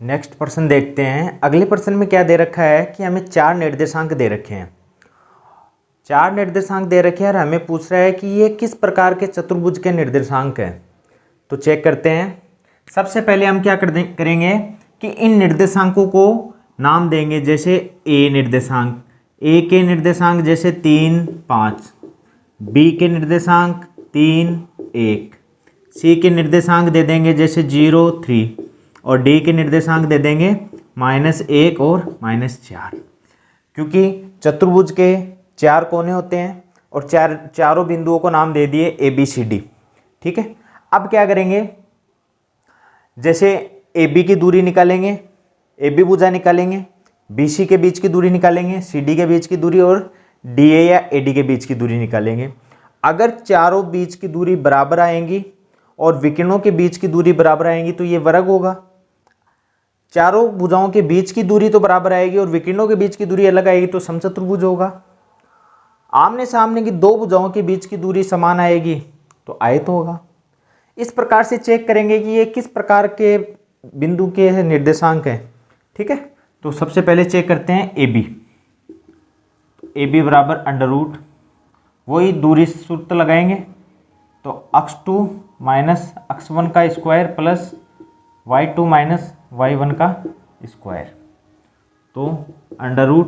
Next प्रश्न देखते हैं। अगले प्रश्न में क्या दे रखा है कि हमें 4 निर्देशांक दे रखे हैं। 4 निर्देशांक दे रखे हैं और हमें पूछ रहा है कि ये किस प्रकार के चतुर्भुज के निर्देशांक हैं। तो चेक करते हैं। सबसे पहले हम क्या करेंगे कि इन निर्देशांकों को नाम देंगे। जैसे ए निर्देशांक, ए के निर्देशांक जैसे 3, 5, बी के निर्देशांक 3, 1, सी के निर्देशांक दे देंगे जैसे 0, 3 और डी के निर्देशांक दे देंगे -1 और -4। क्योंकि चतुर्भुज के 4 कोने होते हैं और चारों बिंदुओं को नाम दे दिए ए बी सी डी। ठीक है, अब क्या करेंगे, जैसे ए बी की दूरी निकालेंगे, ए बी भुजा निकालेंगे, बी सी के बीच की दूरी निकालेंगे, सी डी के बीच की दूरी और डी ए या ए डी के बीच की दूरी निकालेंगे। अगर चारों बीच की दूरी बराबर आएंगी और विकर्णों के बीच की दूरी बराबर आएंगी तो ये वर्ग होगा। चारों भुजाओं के बीच की दूरी तो बराबर आएगी और विकर्णों के बीच की दूरी अलग आएगी तो समचतुर्भुज होगा। आमने सामने की दो भुजाओं के बीच की दूरी समान आएगी तो आयत होगा। इस प्रकार से चेक करेंगे कि ये किस प्रकार के बिंदु के निर्देशांक हैं। ठीक है, तो सबसे पहले चेक करते हैं ए बी। ए बी बराबर √ वही दूरी सूत्र लगाएंगे तो x2 माइनस x1 का square plus y2 minus y1 का स्क्वायर। तो √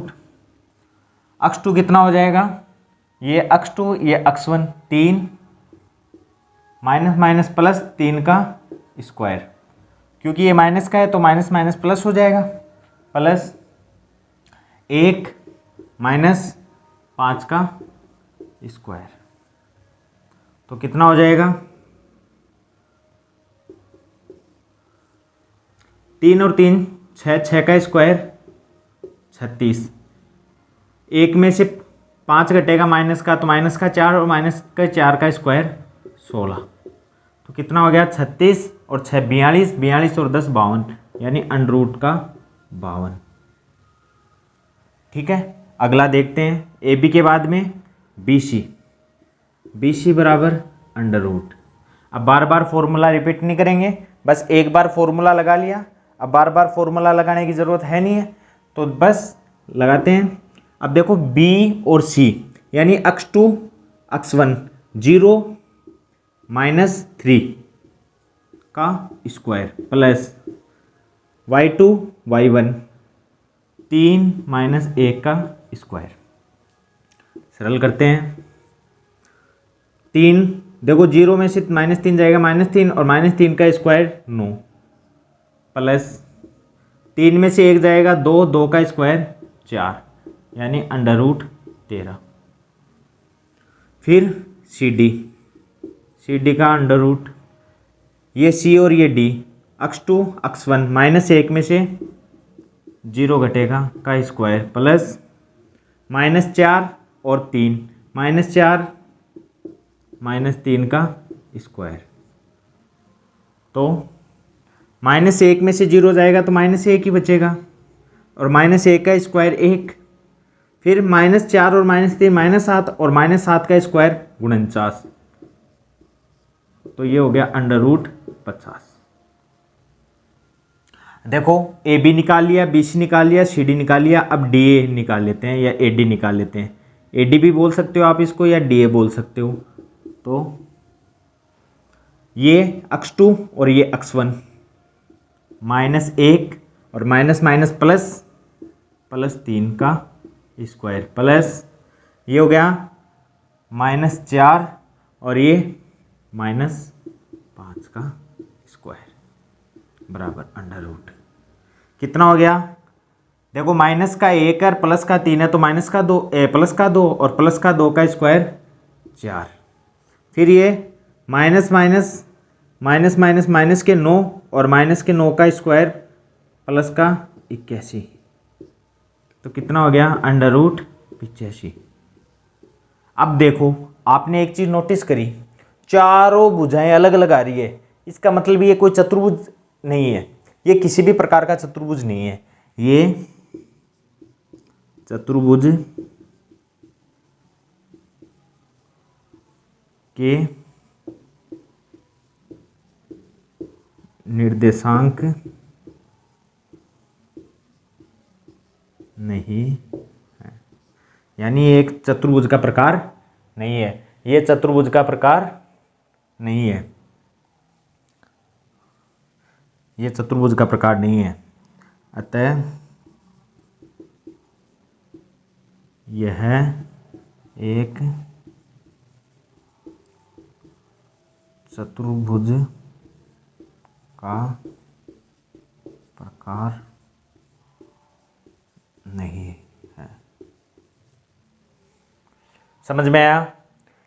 x2 कितना हो जाएगा, ये x2 ये x1 3 माइनस माइनस प्लस 3 का स्क्वायर, क्योंकि ये माइनस का है तो माइनस माइनस प्लस हो जाएगा, प्लस 1 माइनस 5 का स्क्वायर। तो कितना हो जाएगा, 3 और 3 6, 6 का स्क्वायर 36। 1 में से 5 घटेगा माइनस का तो माइनस का 4 और माइनस का 4 का स्क्वायर 16। तो कितना हो गया 36 और 6 42, 42 और 10 52, यानी √ का 52। ठीक है, अगला देखते हैं ए बी के बाद में बी सी। बी सी बराबर √ अब बार बार फॉर्मूला रिपीट नहीं करेंगे, बस एक बार फॉर्मूला लगा लिया। अब बार बार फॉर्मूला लगाने की ज़रूरत है नहीं है तो बस लगाते हैं। अब देखो बी और सी यानी x2 x1 0 -3 का स्क्वायर प्लस y2 y1 3 -1 का स्क्वायर। सरल करते हैं। 3 देखो 0 में से -3 जाएगा -3 और -3 का स्क्वायर 9 प्लस 3 में से 1 जाएगा 2, 2 का स्क्वायर 4, यानी √ 13। फिर सी डी का √ ये सी और ये डी x2 x1 -1 में से 0 घटेगा का स्क्वायर प्लस -4 और 3 -4 -3 का स्क्वायर। तो -1 में से 0 जाएगा तो -1 ही बचेगा और -1 का स्क्वायर 1। फिर -4 और -3 -7 और -7 का स्क्वायर 49। तो ये हो गया √ 50। देखो ए बी निकाल लिया, बी सी निकाल लिया, सी डी निकाल लिया। अब डी ए निकाल लेते हैं या ए डी निकाल लेते हैं। ए डी भी बोल सकते हो आप इसको या डी ए बोल सकते हो। तो ये x2 और ये x1 -1 और माइनस माइनस प्लस 3 का स्क्वायर प्लस ये हो गया -4 और ये -5 का स्क्वायर बराबर √ कितना हो गया। देखो माइनस का 1 और प्लस का 3 है तो प्लस का 2 और प्लस का 2 का स्क्वायर 4। फिर ये माइनस के 9 और माइनस के 9 का स्क्वायर प्लस का 81। तो कितना हो गया √ 85। अब देखो आपने एक चीज नोटिस करी, चारों भुजाएं अलग अलग आ रही है। इसका मतलब ये कोई चतुर्भुज नहीं है, ये किसी भी प्रकार का चतुर्भुज नहीं है। ये चतुर्भुज के निर्देशांक यानी एक चतुर्भुज का प्रकार नहीं है, ये चतुर्भुज का प्रकार नहीं है, ये चतुर्भुज का प्रकार नहीं है। अतः यह एक चतुर्भुज का प्रकार नहीं है। समझ में आया?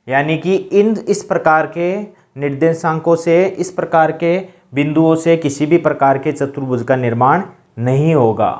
यानी कि इस प्रकार के निर्देशांकों से, इस प्रकार के बिंदुओं से किसी भी प्रकार के चतुर्भुज का निर्माण नहीं होगा।